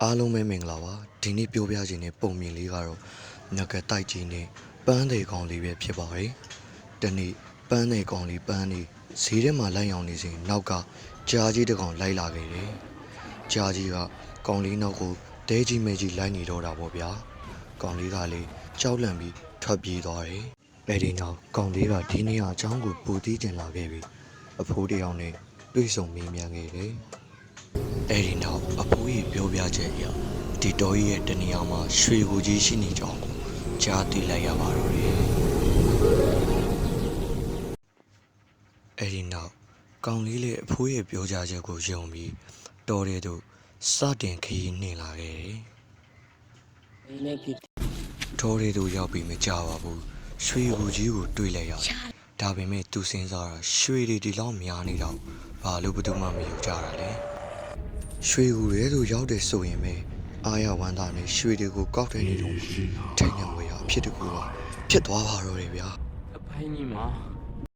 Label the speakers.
Speaker 1: အားလုံးပဲမင်္ဂလာပါဒီနေ့ပြောပြခြင်းနဲ့ပုံမြင်လေးကတော့ငကတိုက်ကြီးနဲ့ပန်းသေးကောင်လေးပဲဖြစ်ပါတယ်တနေ့ပန်းသေးကောင်လေးပန်းနေဈေးထဲမှာလိုက်အောင်နေစဉ်နောက်ကကြားကြီးတစ်ကောင်လိုက်လာခဲ့တယ်ကြားကြီးကကောင်လေးနောက်ကိုတဲကြီးမဲကြီးလိုက်နေတော့တာပေါ့ဗျာကောင်လေးကလည်းကြောက်လန့်ပြီးထွက်ပြေးသွားတယ်အဲဒီနောက်ကောင်လေးကဒီနေ့အကြောင်းကိုပူတီးကျင်လာခဲ့ပြီးအဖိုးတယောက်နဲ့တွေ့ဆုံမေးမြန်းခဲ့တယ်အဲ့ဒီနောက်အဖိုးကြီးပြောပြချက်အရဒီတော်ကြီးရဲ့တနေရာမှာရွှေကိုကြီးရှိနေကြောင်းကိုကြားသိလိုက်ရပါတော့တယ်အဲ့ဒီနောက်ကောင်လေးလည်းအဖိုးရဲ့ပြောကြားချက်ကိုယုံပြီးတော်တဲ့သူစတင်ခရီးနှင်လာခဲ့တယ်တော်တဲ့သူရောက်ပြီးမကြပါဘူးရွှေကိုကြီးကိုတွေ့လိုက်ရတယ်ဒါပေမဲ့သူစဉ်းစားတာရွှေတွေဒီလောက်များနေတော့ဘာလို့ဘယ်သူမှမယူကြတာလဲရွှေကူရဲသူရောက်တယ်ဆိုရင်ပဲအားရဝမ်းသာနဲ့ရွှေတွေကိုကောက်တယ်နေတော့ထိတ်နေဝေးရဖြစ်တကူပါဖြစ်သွားပါတော့တယ်ဗျာ
Speaker 2: အဖိုင်းကြီးမှာ